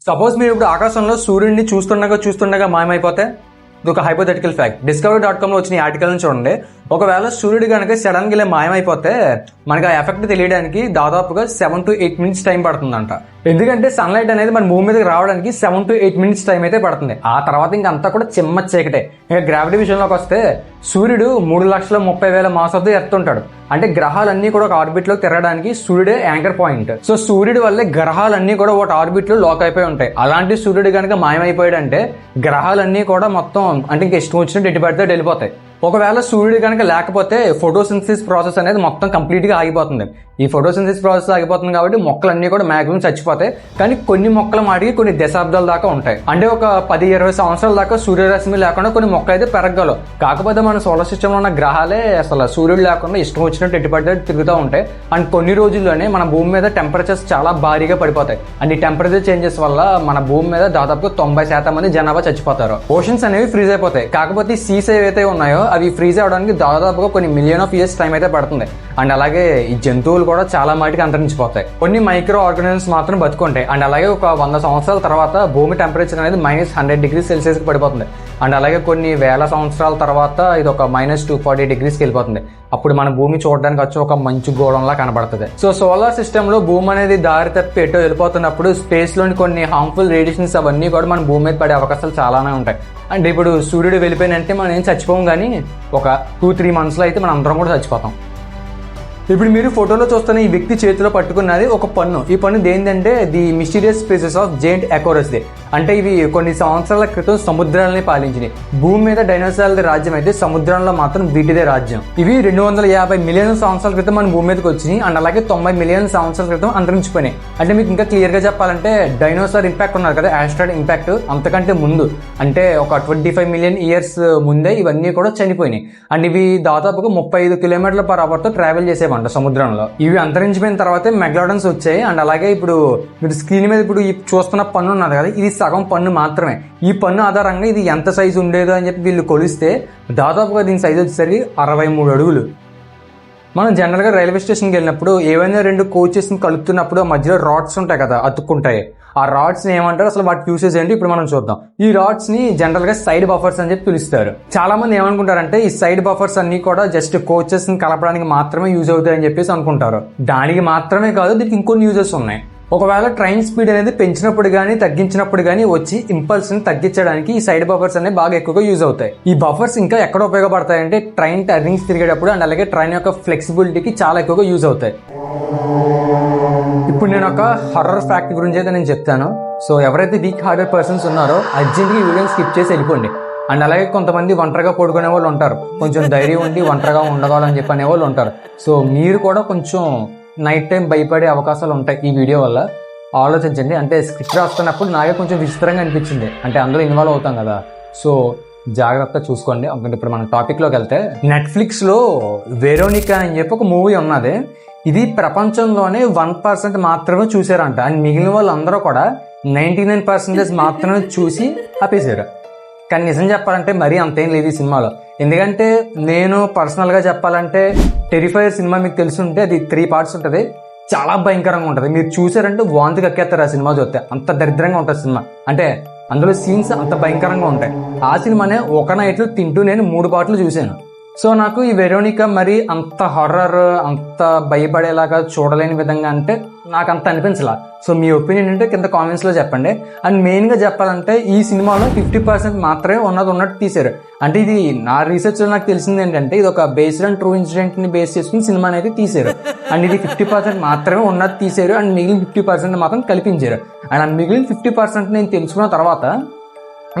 Suppose మీరు ఇప్పుడు ఆకాశంలో సూర్యుడిని చూస్తుండగా మాయమైపోతే ఇది ఒక హైపోథెటికల్ ఫ్యాక్ట్. discovery.com లో వచ్చిన ఈ ఆర్టికల్ చూడండి. ఒకవేళ సూర్యుడు కనుక సడన్ గా ఇలా మాయమైపోతే మనకి ఆ ఎఫెక్ట్ తెలియడానికి దాదాపుగా 7 to 8 minutes టైం పడుతుందంట. ఎందుకంటే సన్లైట్ అనేది మన భూమి మీదకి రావడానికి 7 to 8 minutes టైం అయితే పడుతుంది. ఆ తర్వాత ఇంకంతా కూడా చిమ్మ చీకటే. ఇక గ్రావిటీ విషయంలోకి వస్తే సూర్యుడు 3,30,000 మాస్ ఆఫ్ ది ఎర్త్ ఉంటాడు. అంటే గ్రహాలన్నీ కూడా ఒక ఆర్బిట్ లో తిరగడానికి సూర్యుడే యాంకర్ పాయింట్. సో సూర్యుడి వల్లే గ్రహాలన్నీ కూడా ఒక ఆర్బిట్ లో లాక్ అయిపోయి ఉంటాయి. అలాంటి సూర్యుడు కనుక మాయమైపోయాడంటే గ్రహాలన్నీ కూడా మొత్తం అంటే ఇంకా ఇష్టం వచ్చినట్టు ఎటు పడితే వెళ్ళిపోతాయి. ఒకవేళ సూర్యుడు కనుక లేకపోతే ఫోటోసింథసిస్ ప్రాసెస్ అనేది మొత్తం కంప్లీట్ గా ఆగిపోతుంది. ఈ ఫోటోసింథసిస్ ప్రాసెస్ ఆగిపోతుంది కాబట్టి మొక్కలన్నీ కూడా మాక్సిమం చచ్చిపోతాయి. కానీ కొన్ని మొక్కల మాటికి కొన్ని దశాబ్దాల దాకా ఉంటాయి. అంటే ఒక 10-20 సంవత్సరాల దాకా సూర్యరశ్మి లేకుండా కొన్ని మొక్కలు అయితే పెరగగలవు. కాకపోతే మన సోలార్ సిస్టమ్ లో ఉన్న గ్రహాలే అసలు సూర్యుడు లేకుండా ఇష్టం వచ్చినట్టు ఎట్టుపడితే తిరుగుతూ ఉంటాయి. అండ్ కొన్ని రోజుల్లోనే మన భూమి మీద టెంపరేచర్స్ చాలా భారీగా పడిపోతాయి. అండ్ ఈ టెంపరేచర్ చేంజెస్ వల్ల మన భూమి మీద దాదాపు 90% మంది జనాభా చచ్చిపోతారు. ఓషన్స్ అనేవి ఫ్రీజ్ అయిపోతాయి. కాకపోతే సీస్ ఏవైతే ఉన్నాయో అవి ఫ్రీజ్ అవడానికి దాదాపుగా కొన్ని మిలియన్ ఆఫ్ ఇయర్స్ టైం అయితే పడుతుంది. అండ్ అలాగే ఈ జంతువులు కూడా చాలా మటుకు అంతరించిపోతాయి. కొన్ని మైక్రో ఆర్గానిజమ్స్ మాత్రం బతుకుంటాయి. అండ్ అలాగే ఒక 100 సంవత్సరాల తర్వాత భూమి టెంపరేచర్ అనేది -100°C కి పడిపోతుంది. అండ్ అలాగే కొన్ని వేల సంవత్సరాల తర్వాత ఇది ఒక -240°కి వెళ్ళిపోతుంది. అప్పుడు మన భూమి చూడడానికి వచ్చి ఒక మంచు గోళంలా కనబడుతుంది. సో సోలార్ సిస్టమ్ లో భూమి అనేది దారి తప్పి ఎటో వెళ్ళిపోతున్నప్పుడు స్పేస్ లోని కొన్ని హార్మ్ఫుల్ రేడియేషన్స్ అవన్నీ కూడా మన భూమి మీద పడే అవకాశాలు చాలానే ఉంటాయి. అంటే ఇప్పుడు సూర్యుడు వెళ్ళిపోయినంటే మనం ఏం చచ్చిపోం, కానీ ఒక 2-3 months లో అయితే మనం అందరం కూడా చచ్చిపోతాం. ఇప్పుడు మీరు ఫోటోలో చూస్తున్న ఈ వ్యక్తి చేతిలో పట్టుకున్నది ఒక పన్ను. ఈ పన్ను దేనిదంటే the mysterious species of giant ఎకోరస్ది. అంటే ఇవి కొన్ని సంవత్సరాల క్రితం సముద్రాలని పాలించినాయి. భూమి మీద డైనోసార్ల రాజ్యం అయితే సముద్రంలో మాత్రం వీటిదే రాజ్యం. ఇవి 250 మిలియన్ సంవత్సరాల క్రితం మన భూమి మీదకి వచ్చినాయి. అండ్ అలాగే 90 మిలియన్ సంవత్సరాల క్రితం అంతరించిపోయినాయి. అంటే మీకు ఇంకా క్లియర్ గా చెప్పాలంటే డైనోసార్ ఇంపాక్ట్ ఉన్నారు కదా, ఆస్ట్రాయిడ్ ఇంపాక్ట్ అంతకంటే ముందు అంటే ఒక 25 మిలియన్ ఇయర్స్ ముందే ఇవన్నీ కూడా చనిపోయినాయి. అండ్ ఇవి దాదాపుగా 35 km/h తో ట్రావెల్ చేసేవంట సముద్రంలో. ఇవి అంతరించిపోయిన తర్వాతే మెగాలోడన్స్ వచ్చాయి. అండ్ అలాగే ఇప్పుడు మీరు స్క్రీన్ మీద ఇప్పుడు ఈ చూస్తున్న పన్ను ఉన్నది కదా, ఇది సగం పన్ను మాత్రమే. ఈ పన్ను ఆధారంగా ఇది ఎంత సైజు ఉండేదో అని చెప్పి వీళ్ళు కొలిస్తే దాదాపుగా దీని సైజు వచ్చేసరికి 63 అడుగులు. మనం జనరల్గా రైల్వే స్టేషన్కి వెళ్ళినప్పుడు ఏవైనా 2 కోచెస్ని కలుపుతున్నప్పుడు ఆ మధ్యలో రాడ్స్ ఉంటాయి కదా, అతుక్కుంటాయి. ఆ రాడ్స్ ని ఏమంటారు, అసలు వాటి యూసేజ్ ఏంటి ఇప్పుడు మనం చూద్దాం. ఈ రాడ్స్ ని జనరల్ గా సైడ్ బఫర్స్ అని చెప్పి పిలుస్తారు. చాలా మంది ఏమనుకుంటారంటే ఈ సైడ్ బఫర్స్ అన్ని కూడా జస్ట్ కోచెస్ ని కలపడానికి మాత్రమే యూజ్ అవుతాయి అని చెప్పేసి అనుకుంటారు. దానికి మాత్రమే కాదు, దీనికి ఇంకొన్ని యూజెస్ ఉన్నాయి. ఒకవేళ ట్రైన్ స్పీడ్ అనేది పెంచినప్పుడు కానీ తగ్గించినప్పుడు కానీ వచ్చి ఇంపల్స్ ని తగ్గించడానికి ఈ సైడ్ బఫర్స్ అనేవి బాగా ఎక్కువగా యూజ్ అవుతాయి. ఈ బఫర్స్ ఇంకా ఎక్కడ ఉపయోగపడతాయంటే ట్రైన్ టర్నింగ్స్ తిరిగేటప్పుడు అండ్ అలాగే ట్రైన్ యొక్క ఫ్లెక్సిబిలిటీకి చాలా ఎక్కువగా యూజ్ అవుతాయి. ఇప్పుడు నేను ఒక హర్రర్ ఫ్యాక్ట్ గురించి అయితే నేను చెప్తాను. సో ఎవరైతే వీక్ హార్టెడ్ పర్సన్స్ ఉన్నారో అర్జెంట్గా ఈ వీడియోని స్కిప్ చేసి వెళ్ళిపోండి. అండ్ అలాగే కొంతమంది ఒంటరిగా పడుకునే వాళ్ళు ఉంటారు, కొంచెం ధైర్యం ఉండి ఒంటరిగా ఉండగాలని చెప్పి అనే వాళ్ళు ఉంటారు. సో మీరు కూడా కొంచెం నైట్ టైం భయపడే అవకాశాలు ఉంటాయి ఈ వీడియో వల్ల. ఆలోచించండి. అంటే స్క్రిప్ట్ రాస్తున్నప్పుడు నాకే కొంచెం విచిత్రంగా అనిపించింది, అంటే అందులో ఇన్వాల్వ్ అవుతాం కదా. సో జాగ్రత్త చూసుకోండి. అంటే ఇప్పుడు మన టాపిక్లోకి వెళ్తే, నెట్ఫ్లిక్స్ లో వెరోనికా అని చెప్పి ఒక మూవీ ఉన్నది. ఇది ప్రపంచంలోనే 1% మాత్రమే చూసారంట. అండ్ మిగిలిన వాళ్ళందరూ కూడా 99% మాత్రమే చూసి ఆపేశారు. కానీ నిజం చెప్పాలంటే మరీ అంతేం లేదు ఈ సినిమాలో. ఎందుకంటే నేను పర్సనల్గా చెప్పాలంటే టెరిఫైర్ సినిమా మీకు తెలుసుంటే అది 3 parts ఉంటుంది. చాలా భయంకరంగా ఉంటుంది. మీరు చూసారంటే వాంతి కక్కేస్తారు ఆ సినిమా చూస్తే. అంత దరిద్రంగా ఉంటుంది సినిమా. అంటే అందులో సీన్స్ అంత భయంకరంగా ఉంటాయి. ఆ సినిమానే ఒక నైట్లో తింటూ నేను 3 parts చూశాను. సో నాకు ఈ వెరోనికా మరి అంత హారర్, అంత భయపడేలాగా చూడలేని విధంగా అంటే నాకు అంత అనిపించలా. సో మీ ఒపీనియన్ అంటే కింద కామెంట్స్ లో చెప్పండి. అండ్ మెయిన్ గా చెప్పాలంటే ఈ సినిమాలో 50% మాత్రమే ఉన్నట్టు తీశారు. అంటే ఇది నా రీసెర్చ్ లో నాకు తెలిసింది ఏంటంటే ఇది ఒక బేస్డ్ ఆన్ ట్రూ ఇన్సిడెంట్ ని బేస్ చేసుకుని సినిమా అనేది తీశారు. అండ్ ఇది 50% మాత్రమే ఉన్నట్టు తీశారు. అండ్ మిగిలిన 50% మాత్రం కల్పించారు. అండ్ ఆ మిగిలిన 50% నేను తెలుసుకున్న తర్వాత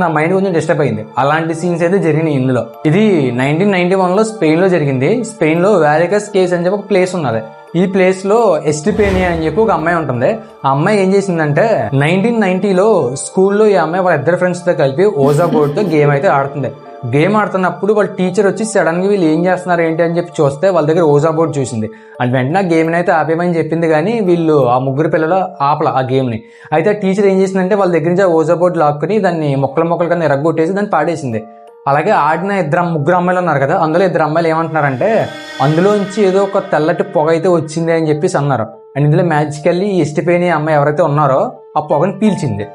నా మైండ్ కొంచెం డిస్టర్బ్ అయింది. అలాంటి సీన్స్ అయితే జరిగినాయి ఇందులో. ఇది 1991లో స్పెయిన్ లో జరిగింది. స్పెయిన్ లో వాలికస్ కేవ్స్ అని చెప్పి ఒక ప్లేస్ ఉన్నది. ఈ ప్లేస్ లో ఎస్టిపేనియా అని చెప్పి ఒక అమ్మాయి ఉంటుంది. ఆ అమ్మాయి ఏం చేసిందంటే 1990లో స్కూల్లో ఈ అమ్మాయి వాళ్ళ 2 ఫ్రెండ్స్ తో కలిపి ఓజా బోర్డ్ తో గేమ్ అయితే ఆడుతుంది. గేమ్ ఆడుతున్నప్పుడు వాళ్ళ టీచర్ వచ్చి సడన్ గా వీళ్ళు ఏం చేస్తున్నారు ఏంటి అని చెప్పి చూస్తే వాళ్ళ దగ్గర ఓజా బోర్డ్ చూసింది. అండ్ వెంటనే ఆ గేమ్ అయితే ఆపేమని చెప్పింది, కానీ వీళ్ళు ఆ 3 పిల్లలు ఆపల ఆ గేమ్ ని. అయితే టీచర్ ఏం చేసిందంటే వాళ్ళ దగ్గర నుంచి ఆ ఓజా బోర్డ్ లాక్కుని దాన్ని మొక్కలు కన్నా ఎరగొట్టేసి దాన్ని పాడేసింది. అలాగే ఆడిన 2 అమ్మాయిలు ఉన్నారు కదా, అందులో 2 అమ్మాయిలు ఏమంటున్నారంటే అందులోంచి ఏదో ఒక తెల్లటి పొగ అయితే వచ్చింది అని చెప్పేసి అన్నారు. అండ్ ఇందులో మ్యాజికల్లీ ఎస్టిపేనియా అమ్మాయి ఎవరైతే ఉన్నారో ఆ పొగని పీల్చింది.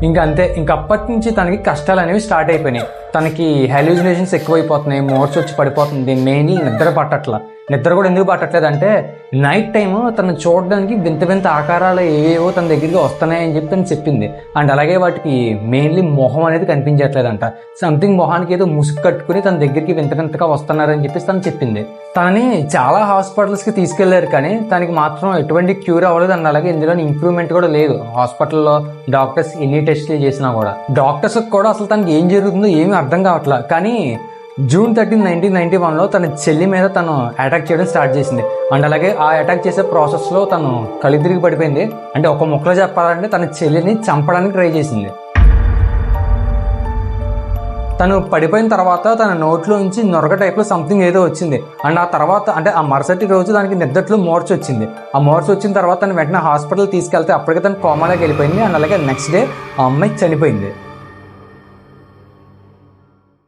ఇంకా అంతే. ఇంక అప్పటి నుంచి తనకి కష్టాలు అనేవి స్టార్ట్ అయిపోయినాయి. తనకి హెల్యూజినేషన్స్ ఎక్కువైపోతున్నాయి, మోర్స్ వచ్చి పడిపోతుంది, మెయిన్లీ నిద్ర పట్టట్ల. నిద్ర కూడా ఎందుకు పట్టట్లేదు అంటే నైట్ టైం తను చూడడానికి వింత వింత ఆకారాలు ఏవేవో తన దగ్గరికి వస్తున్నాయని చెప్పి తను చెప్పింది. అండ్ అలాగే వాటికి మెయిన్లీ మొహం అనేది కనిపించట్లేదంట. సంథింగ్ మొహానికి ఏదో ముసుగు కట్టుకుని తన దగ్గరికి వింత వింతగా వస్తున్నారని చెప్పేసి తను చెప్పింది. తనని చాలా హాస్పిటల్స్కి తీసుకెళ్లారు కానీ తనకి మాత్రం ఎటువంటి క్యూర్ అవ్వలేదు. అండ్ అలాగే ఇందులో ఇంప్రూవ్మెంట్ కూడా లేదు. హాస్పిటల్లో డాక్టర్స్ ఎన్ని టెస్టులు చేసినా కూడా డాక్టర్స్ కూడా అసలు తనకి ఏం జరుగుతుందో ఏమీ అర్థం కావట్లేదు. కానీ June 13, 1991లో తన చెల్లి మీద తను అటాక్ చేయడం స్టార్ట్ చేసింది. అండ్ అలాగే ఆ అటాక్ చేసే ప్రాసెస్లో తను కళ్ళు తిరిగి పడిపోయింది. అంటే ఒక ముక్కలో చెప్పాలంటే తన చెల్లిని చంపడానికి ట్రై చేసింది. తను పడిపోయిన తర్వాత తన నోట్లో నుంచి నొరగ టైప్లో సంథింగ్ ఏదో వచ్చింది. అండ్ ఆ తర్వాత అంటే ఆ మరుసటి రోజు దానికి నిద్రలో మోర్చ్ వచ్చింది. ఆ మోర్చ్ వచ్చిన తర్వాత తను వెంటనే హాస్పిటల్ తీసుకెళ్తే అప్పటికే తను కోమాలోకి వెళ్ళిపోయింది. అండ్ అలాగే నెక్స్ట్ డే ఆ అమ్మాయి చనిపోయింది.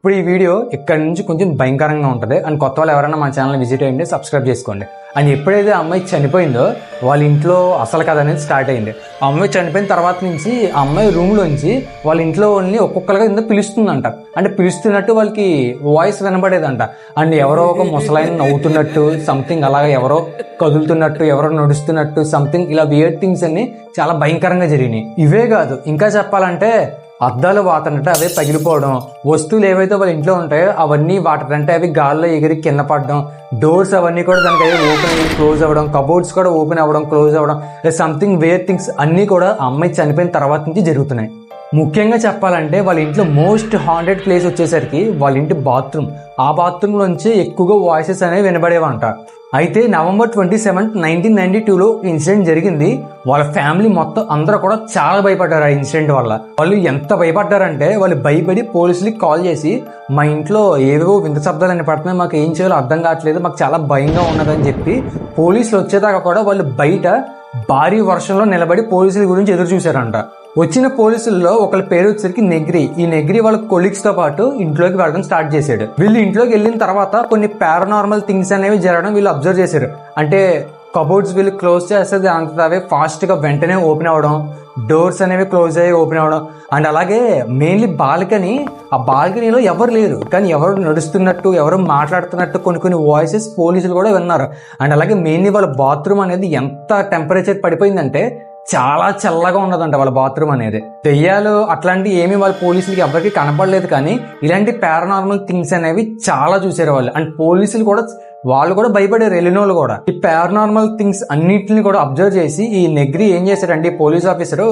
ఇప్పుడు ఈ వీడియో ఇక్కడ నుంచి కొంచెం భయంకరంగా ఉంటుంది. అండ్ కొత్త వాళ్ళు ఎవరైనా మన ఛానల్ విజిట్ అయ్యింది సబ్స్క్రైబ్ చేసుకోండి. అండ్ ఎప్పుడైతే ఆ అమ్మాయి చనిపోయిందో వాళ్ళ ఇంట్లో అసలు కథ అనేది స్టార్ట్ అయింది. ఆ అమ్మాయి చనిపోయిన తర్వాత నుంచి ఆ అమ్మాయి రూమ్లోంచి వాళ్ళ ఇంట్లో వాళ్ళని ఒక్కొక్కరుగా కింద పిలుస్తుందంట. అంటే పిలుస్తున్నట్టు వాళ్ళకి వాయిస్ వినబడేదంట. అండ్ ఎవరో ఒక ముసలాయన నవ్వుతున్నట్టు సంథింగ్, అలాగే ఎవరో కదులుతున్నట్టు, ఎవరో నడుస్తున్నట్టు సంథింగ్, ఇలా వియర్డ్ థింగ్స్ అన్ని చాలా భయంకరంగా జరిగినాయి. ఇవే కాదు, ఇంకా చెప్పాలంటే అద్దాలు వాటంటే అవే పగిలిపోవడం, వస్తువులు ఏవైతే వాళ్ళ ఇంట్లో ఉంటాయో అవన్నీ వాటంటే అవి గాల్లో ఎగిరి కింద పడడం, డోర్స్ అవన్నీ కూడా దానికి అవి ఓపెన్ అయ్యి క్లోజ్ అవ్వడం, కబోర్డ్స్ కూడా ఓపెన్ అవ్వడం క్లోజ్ అవ్వడం, సంథింగ్ వేర్ థింగ్స్ అన్నీ కూడా ఆ అమ్మాయి చనిపోయిన తర్వాత నుంచి జరుగుతున్నాయి. ముఖ్యంగా చెప్పాలంటే వాళ్ళ ఇంట్లో మోస్ట్ హాంటెడ్ ప్లేస్ వచ్చేసరికి వాళ్ళ ఇంటి బాత్రూమ్. ఆ బాత్రూంలోంచి ఎక్కువగా వాయిసెస్ అనేవి వినబడేవంట. అయితే November 27, 1992లో ఇన్సిడెంట్ జరిగింది. వాళ్ళ ఫ్యామిలీ మొత్తం అందరూ కూడా చాలా భయపడ్డారు ఆ ఇన్సిడెంట్ వల్ల. వాళ్ళు ఎంత భయపడ్డారంటే వాళ్ళు భయపడి పోలీసులకి కాల్ చేసి మా ఇంట్లో ఏవేవో వింత శబ్దాలు అని పడుతున్నాయి, మాకు ఏం చేయాలో అర్థం కావట్లేదు, మాకు చాలా భయంగా ఉన్నదని చెప్పి పోలీసులు వచ్చేదాకా కూడా వాళ్ళు బయట భారీ వర్షంలో నిలబడి పోలీసుల గురించి ఎదురు చూశారంట. వచ్చిన పోలీసుల్లో ఒకళ్ళ పేరు వచ్చేసరికి నెగ్రి. ఈ నెగ్రి వాళ్ళ కొలీగ్స్ తో పాటు ఇంట్లోకి వెళ్ళడం స్టార్ట్ చేశాడు. వీళ్ళు ఇంట్లోకి వెళ్ళిన తర్వాత కొన్ని పారానార్మల్ థింగ్స్ అనేవి జరగడం వీళ్ళు అబ్జర్వ్ చేశారు. అంటే కబోర్డ్స్ వీళ్ళు క్లోజ్ చేస్తే దాంతో ఫాస్ట్ గా వెంటనే ఓపెన్ అవ్వడం, డోర్స్ అనేవి క్లోజ్ అయ్యి ఓపెన్ అవ్వడం. అండ్ అలాగే మెయిన్లీ బాల్కనీ, ఆ బాల్కనీలో ఎవరు లేరు కానీ ఎవరు నడుస్తున్నట్టు, ఎవరు మాట్లాడుతున్నట్టు కొన్ని వాయిసెస్ పోలీసులు కూడా విన్నారు. అండ్ అలాగే మెయిన్లీ వాళ్ళ బాత్రూమ్ అనేది ఎంత టెంపరేచర్ పడిపోయిందంటే చాలా చల్లగా ఉన్నదంట వాళ్ళ బాత్రూమ్ అనేది. దెయ్యాలు అట్లాంటివి ఏమీ వాళ్ళ పోలీసులకి ఎవరికి కనపడలేదు కానీ ఇలాంటి పారానార్మల్ థింగ్స్ అనేవి చాలా చూసారు వాళ్ళు. అండ్ పోలీసులు కూడా వాళ్ళు కూడా భయపడారు, వెళ్ళినోళ్ళు కూడా. ఈ పారానార్మల్ థింగ్స్ అన్నిటిని కూడా అబ్జర్వ్ చేసి ఈ నెగ్రి ఏం చేశాడంటే ఈ పోలీస్ ఆఫీసర్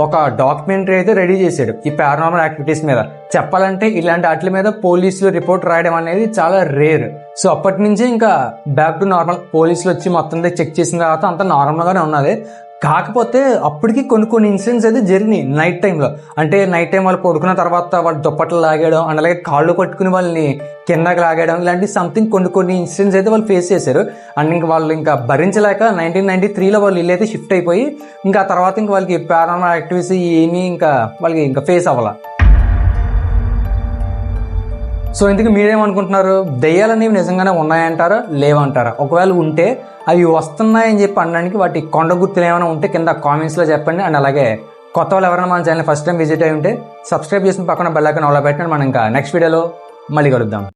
ఒక డాక్యుమెంటరీ అయితే రెడీ చేశాడు ఈ పారానార్మల్ యాక్టివిటీస్ మీద. చెప్పాలంటే ఇలాంటి వాటి మీద పోలీసులు రిపోర్ట్ రాయడం అనేది చాలా రేర్. సో అప్పటి నుంచి ఇంకా బ్యాక్ టు నార్మల్. పోలీసులు వచ్చి మొత్తం చెక్ చేసిన తర్వాత అంతా నార్మల్ గానే ఉన్నది. కాకపోతే అప్పటికి కొన్ని ఇన్సిడెంట్స్ అయితే జరిగినాయి నైట్ టైంలో. అంటే నైట్ టైం వాళ్ళు పడుకున్న తర్వాత వాళ్ళు దుప్పట్లు లాగేయడం, అండ్ అలాగే కాళ్ళు పట్టుకుని వాళ్ళని కిందకి లాగేయడం, ఇలాంటి సంథింగ్ కొన్ని ఇన్సిడెంట్స్ అయితే వాళ్ళు ఫేస్ చేశారు. అండ్ ఇంకా వాళ్ళు ఇంకా భరించలేక 1993లో వాళ్ళు ఇల్లు అయితే షిఫ్ట్ అయిపోయి ఇంకా ఆ తర్వాత ఇంకా వాళ్ళకి పారానార్మల్ యాక్టివిటీస్ ఏమీ ఇంకా వాళ్ళకి ఇంకా ఫేస్ అవ్వాల. సో ఇందుకు మీరేమనుకుంటున్నారు? దెయ్యాలనేవి నిజంగానే ఉన్నాయంటారా లేవంటారా? ఒకవేళ ఉంటే అవి వస్తున్నాయని చెప్పి అనడానికి వాటి కొండ గుర్తులు ఏమైనా ఉంటే కింద కామెంట్స్లో చెప్పండి. అండ్ అలాగే కొత్త వాళ్ళు ఎవరైనా మన ఛానల్ ఫస్ట్ టైం విజిట్ అయి ఉంటే సబ్స్క్రైబ్ చేసిన పక్కన బెల్ ఐకాన్ ఆల్ పెట్టండి. మనం ఇంకా నెక్స్ట్ వీడియోలో మళ్ళీ కలుద్దాం.